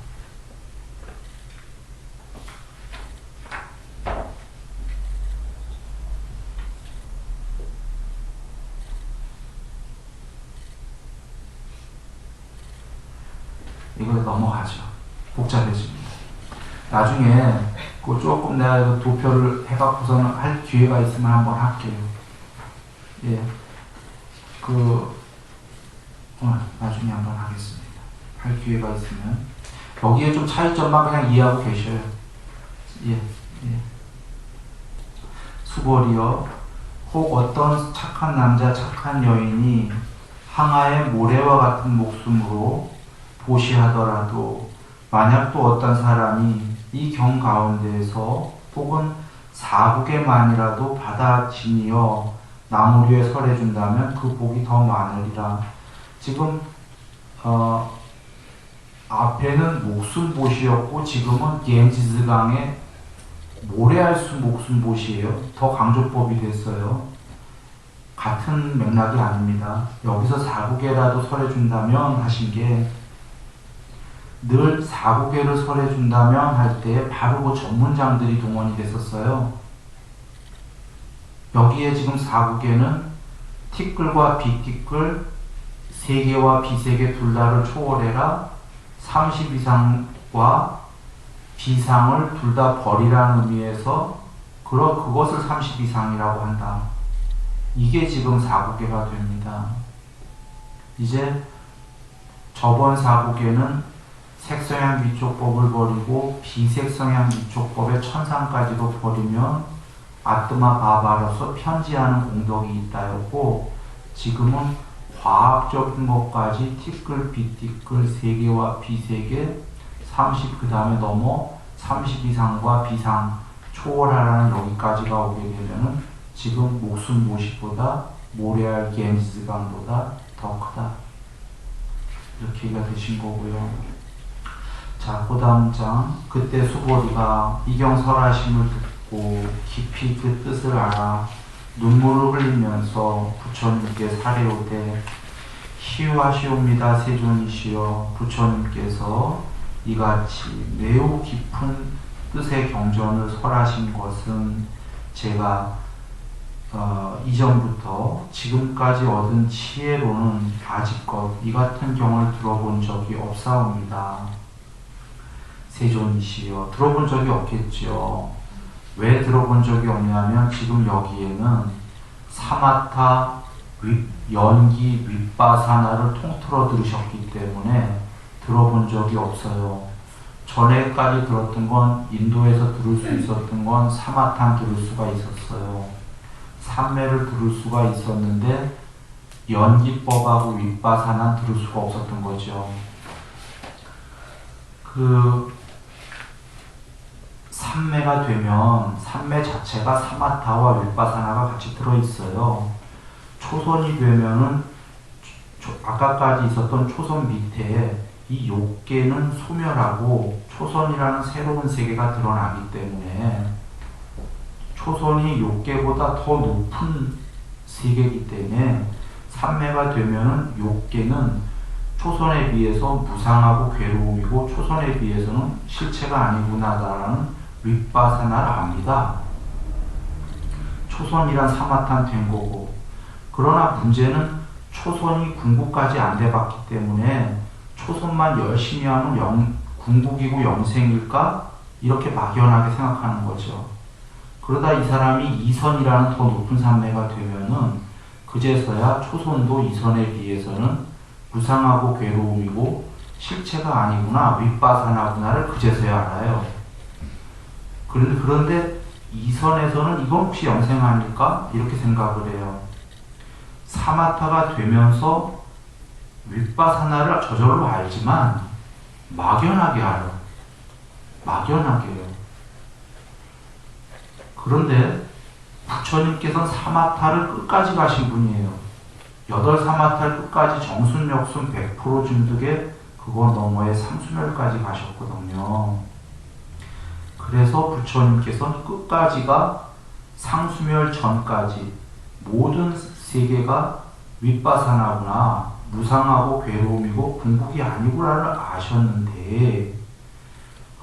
이거 넘어가죠. 복잡해집니다. 나중에 그 조금 내가 도표를 해갖고서는 할 기회가 있으면 한번 할게요. 예. 나중에 한번 하겠습니다. 할 기회가 있으면. 여기에 좀 차이점만 그냥 이해하고 계셔요. 예. 수벌이여, 혹 어떤 착한 남자, 착한 여인이 항아의 모래와 같은 목숨으로 보시하더라도 만약 또 어떤 사람이 이 경 가운데에서 혹은 사국에만이라도 받아지니어 나무류에 설해준다면 그 복이 더 많으리라. 지금 앞에는 목숨보시였고 지금은 옌지즈강의 모래알수 목숨보시예요. 더 강조법이 됐어요. 같은 맥락이 아닙니다. 여기서 사국에라도 설해준다면 하신 게 늘 사국에를 설해준다면 할 때 바로 그 전문장들이 동원이 됐었어요. 여기에 지금 사국에는 티끌과 비티끌, 세계와 비세계 둘 다를 초월해라, 30 이상과 비상을 둘 다 버리라는 의미에서 그것을 30 이상이라고 한다. 이게 지금 사국에가 됩니다. 이제 저번 사국에는 색성향 미촉법을 버리고 비색성향 미촉법의 천상까지도 버리면 아뜨마 바바로서 편지하는 공덕이 있다였고 지금은 과학적인 것까지 티끌, 비티끌, 세계와 비세계 30 그 다음에 넘어 30 이상과 비상 초월하라는 여기까지가 오게 되면은 지금 목숨 모시보다 모래알 겐지스강보다 더 크다. 이렇게 얘기가 되신 거고요. 자, 그 다음 장. 그때 수보리가 이경 설하심을 듣고 깊이 그 뜻을 알아 눈물을 흘리면서 부처님께 사례오되 시유하시옵니다 세존이시여. 부처님께서 이같이 매우 깊은 뜻의 경전을 설하신 것은 제가 이전부터 지금까지 얻은 지혜로는 아직껏 이 같은 경을 들어본 적이 없사옵니다. 세존이시여. 들어본 적이 없겠죠. 왜 들어본 적이 없냐면 지금 여기에는 사마타, 연기, 윗바사나를 통틀어 들으셨기 때문에 들어본 적이 없어요. 전에까지 들었던 건 인도에서 들을 수 있었던 건 사마탄 들을 수가 있었어요. 삼매를 들을 수가 있었는데 연기법하고 윗바사나 들을 수가 없었던 거죠. 삼매가 되면 삼매 자체가 사마타와 윗바사나가 같이 들어있어요. 초선이 되면은 아까까지 있었던 초선 밑에 이 욕계는 소멸하고 초선이라는 새로운 세계가 드러나기 때문에 초선이 욕계보다 더 높은 세계이기 때문에 삼매가 되면은 욕계는 초선에 비해서 무상하고 괴로움이고 초선에 비해서는 실체가 아니구나라는 윗바사나를 압니다. 초선이란 사마탄 된 거고, 그러나 문제는 초선이 궁극까지 안 돼봤기 때문에 초선만 열심히 하면 궁극이고 영생일까? 이렇게 막연하게 생각하는 거죠. 그러다 이 사람이 이선이라는 더 높은 산매가 되면은 그제서야 초선도 이선에 비해서는 무상하고 괴로움이고 실체가 아니구나, 윗바사나구나를 그제서야 알아요. 그런데 이선에서는 이건 혹시 영생 아닐까? 이렇게 생각을 해요. 사마타가 되면서 윗바사나를 저절로 알지만 막연하게 알아요. 막연하게요. 그런데 부처님께서는 사마타를 끝까지 가신 분이에요. 8사마타를 끝까지 정순역순 100% 중득에 그거 너머에 상수멸까지 가셨거든요. 그래서 부처님께서는 끝까지가 상수멸 전까지 모든 세계가 윗바사나구나, 무상하고 괴로움이고 궁극이 아니구나를 아셨는데,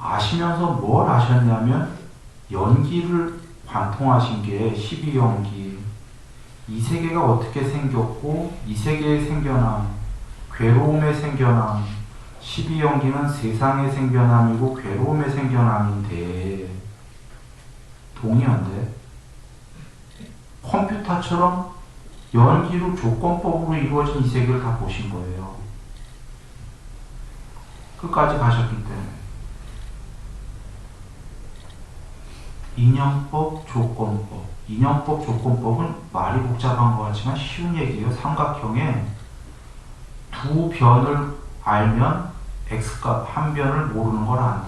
아시면서 뭘 아셨냐면 연기를 관통하신 게 12연기. 이 세계가 어떻게 생겼고 이 세계의 생겨남, 괴로움의 생겨남, 12연기는 세상의 생겨남이고 괴로움의 생겨남인데 동의한데, 컴퓨터처럼 연기로 조건법으로 이루어진 이 세계를 다 보신 거예요. 끝까지 가셨기 때문에. 이념법, 조건법. 이념법, 조건법은 말이 복잡한 것 같지만 쉬운 얘기예요. 삼각형에 두 변을 알면 x값 한 변을 모르는 걸 안다.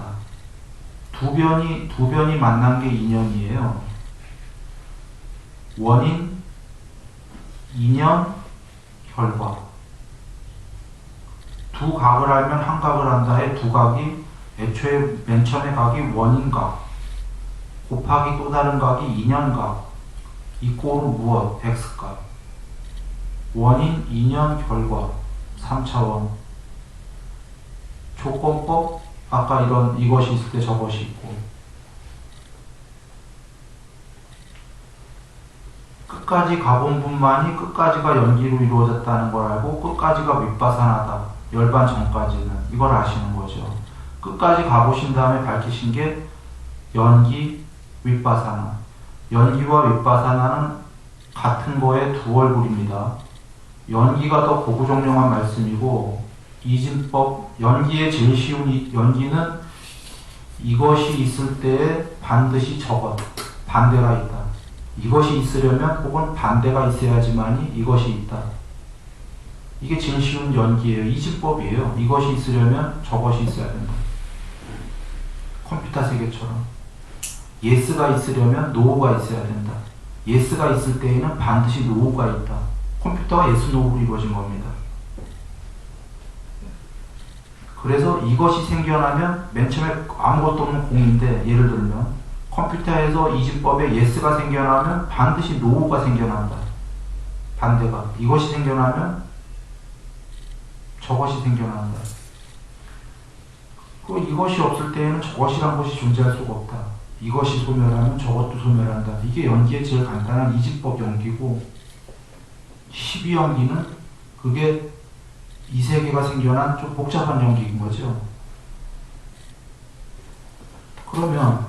두 변이 만난 게 인연이에요. 원인, 인연, 결과. 두 각을 알면 한 각을 안다에 두 각이 애초에 맨 처음에 각이 원인각 곱하기 또 다른 각이 인연각 이꼬르 무엇? x값. 원인, 인연, 결과 3차원. 조건법, 아까 이것이 있을 때 저것이 있고. 끝까지 가본 분만이 끝까지가 연기로 이루어졌다는 걸 알고 끝까지가 윗바사나다. 열반 전까지는 이걸 아시는 거죠. 끝까지 가보신 다음에 밝히신 게 연기, 윗바사나. 연기와 윗바사나는 같은 거의 두 얼굴입니다. 연기가 더 고구정령한 말씀이고, 이진법, 연기의 제일 쉬운 연기는 이것이 있을 때에 반드시 저것, 반대가 있다. 이것이 있으려면 혹은 반대가 있어야지만이 이것이 있다. 이게 제일 쉬운 연기예요. 이진법이에요. 이것이 있으려면 저것이 있어야 된다. 컴퓨터 세계처럼. 예스가 있으려면 노우가 있어야 된다. 예스가 있을 때에는 반드시 노우가 있다. 컴퓨터가 예스 노우로 이루어진 겁니다. 그래서 이것이 생겨나면 맨 처음에 아무것도 없는 공인데, 예를 들면 컴퓨터에서 이진법에 예스가 생겨나면 반드시 노우가 생겨난다. 반대가. 이것이 생겨나면 저것이 생겨난다. 그 이것이 없을 때에는 저것이란 것이 존재할 수가 없다. 이것이 소멸하면 저것도 소멸한다. 이게 연기의 제일 간단한 이진법 연기고, 12연기는 그게 이 세계가 생겨난 좀 복잡한 연기인 거죠. 그러면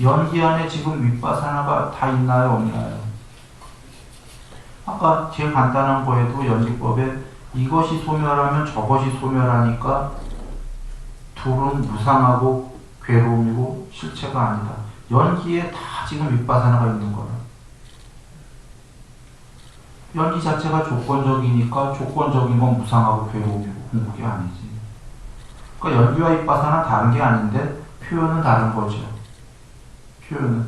연기 안에 지금 윗바사나가 다 있나요, 없나요? 아까 제일 간단한 거에도 연기법에 이것이 소멸하면 저것이 소멸하니까 둘은 무상하고 괴로움이고 실체가 아니다. 연기에 다 지금 윗바사나가 있는 거라. 연기 자체가 조건적이니까 조건적인 건 무상하고 괴로움이고 궁극이 아니지. 그러니까 연기와 윗바사나는 다른 게 아닌데 표현은 다른 거죠. 표현은.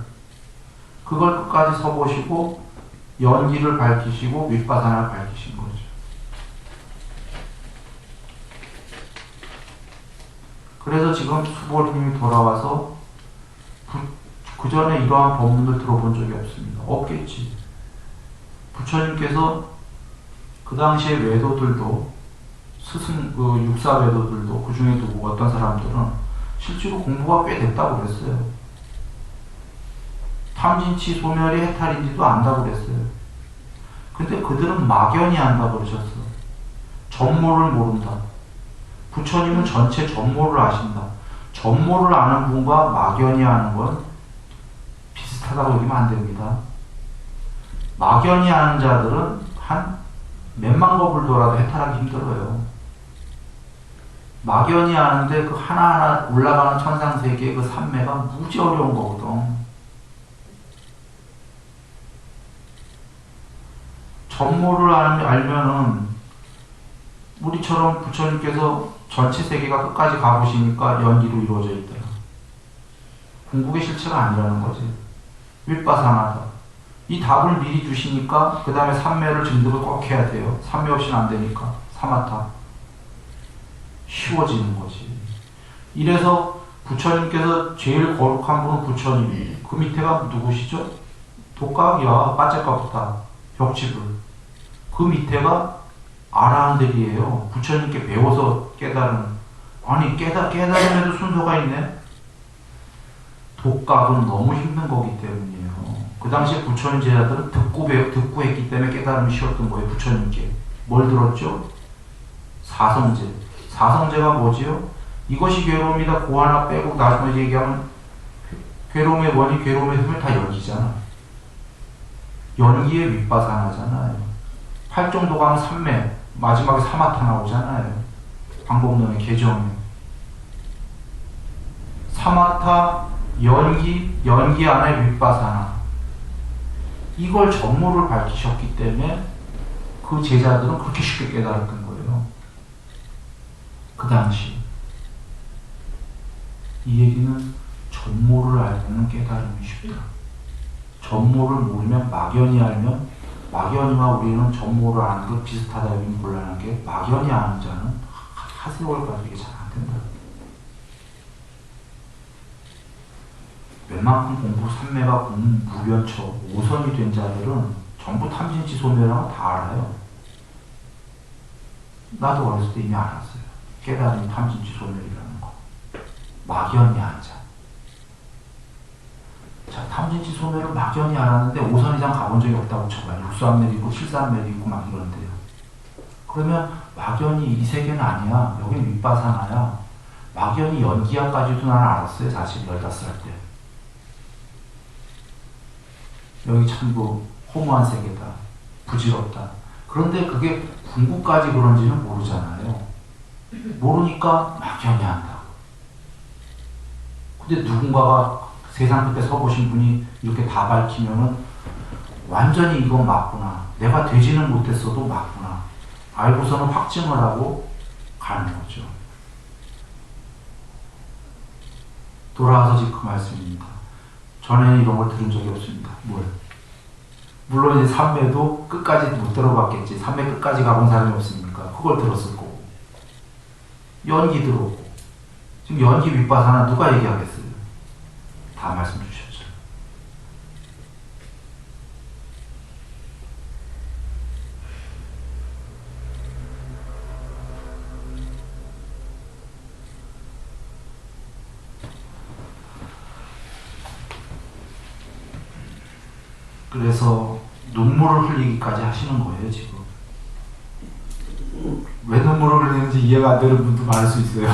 그걸 끝까지 서보시고 연기를 밝히시고 윗바사나를 밝히신 거죠. 그래서 지금 수보리님이 돌아와서 그 전에 이러한 법문을 들어본 적이 없습니다. 없겠지. 부처님께서 그 당시에 외도들도 스승, 육사배도들도 그 중에도 어떤 사람들은 실제로 공부가 꽤 됐다고 그랬어요. 탐진치 소멸이 해탈인지도 안다고 그랬어요. 근데 그들은 막연히 안다고 그러셨어. 전모를 모른다. 부처님은 전체 전모를 아신다. 전모를 아는 분과 막연히 아는 건 비슷하다고 여기면 안 됩니다. 막연히 아는 자들은 한 몇만 겁을 돌아도 해탈하기 힘들어요. 막연히 아는데 그 하나하나 올라가는 천상세계의 그 삼매가 무지 어려운 거거든. 전모를 알면은 우리처럼 부처님께서 전체 세계가 끝까지 가보시니까 연기로 이루어져 있더라. 궁극의 실체가 아니라는 거지. 윗바사나다. 이 답을 미리 주시니까 그 다음에 삼매를 증득을 꼭 해야 돼요. 삼매 없이는 안 되니까. 사마타. 쉬워지는 거지. 이래서 부처님께서 제일 거룩한 분은 부처님이에요. 그 밑에가 누구시죠? 독각이야. 빠째까부터 벽치불. 그 밑에가 아라한들이에요. 부처님께 배워서 깨달은. 아니 깨달음에도 순서가 있네. 독각은 너무 힘든 거기 때문이에요. 그 당시에 부처님 제자들은 듣고 했기 때문에 깨달음이 쉬웠던 거예요. 부처님께. 뭘 들었죠? 사성제. 사성제가 뭐지요? 이것이 괴로움이다. 그 하나 빼고 나중에 얘기하면 괴로움의 원인, 괴로움의 흠을 다 연기잖아. 연기의 윗바사나잖아요. 팔정도 가면 삼매, 마지막에 사마타 나오잖아요. 방법론의 개정에. 사마타, 연기 안에 윗바사나. 이걸 전모를 밝히셨기 때문에 그 제자들은 그렇게 쉽게 깨달았던 거예요. 그 당시. 이 얘기는 전모를 알면 깨달음이 쉽다. 전모를 모르면 막연히 알면, 막연히와 우리는 전모를 아는 것 비슷하다 여기는 곤란한 게, 막연히 아는 자는 하세월 가지고 이게 잘 안 된다. 웬만큼 공부 삼매가 무변처 5선이 된 자들은 전부 탐진치 소멸하고 다 알아요. 나도 어렸을 때 이미 알았어요. 깨달음이 탐진치 소멸이라는 거. 막연히 앉아. 자, 탐진치 소멸을 막연히 알았는데 5선 이상 가본 적이 없다고 쳐봐요. 육수한매도 있고 칠수한매도 있고 막 이런데요. 그러면 막연히 이 세계는 아니야. 여긴 윗바사나야. 막연히 연기야까지도 나는 알았어요. 사실 15살 때. 여기 참 허무한 세계다. 부질없다. 그런데 그게 궁극까지 그런지는 모르잖아요. 모르니까 막연히 한다고. 근데 누군가가 세상 끝에 서보신 분이 이렇게 다 밝히면은 완전히 이건 맞구나. 내가 되지는 못했어도 맞구나. 알고서는 확증을 하고 가는 거죠. 돌아와서 지금 그 말씀입니다. 전에는 이런 걸 들은 적이 없습니다. 물론 이제 삼매도 끝까지 못 들어봤겠지. 삼매 끝까지 가본 사람이 없으니까 그걸 들었을 거고. 연기 들었고. 지금 연기 윗바사나 누가 얘기하겠어요? 다 말씀 주셨죠. 그래서 눈물을 흘리기까지 하시는 거예요, 지금. 왜 눈물을 흘리는지 이해가 안 되는 분도 많을 수 있어요.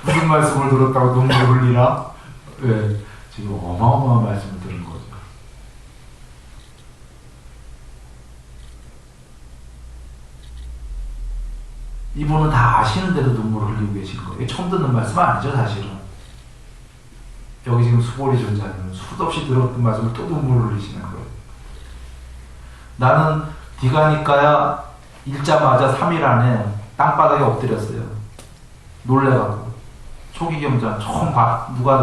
무슨 말씀을 들었다고 눈물을 흘리나? 네, 지금 어마어마한 말씀을 들은 거죠. 이분은 다 아시는데도 눈물을 흘리고 계신 거예요. 처음 듣는 말씀 아니죠, 사실은. 여기 지금 수보리 존자님은 수도 없이 들었던 말씀을 또 눈물을 흘리시는 거예요. 나는 디가니까야 읽자마자 3일 안에 땅바닥에 엎드렸어요. 놀래가지고. 초기경전 처음 누가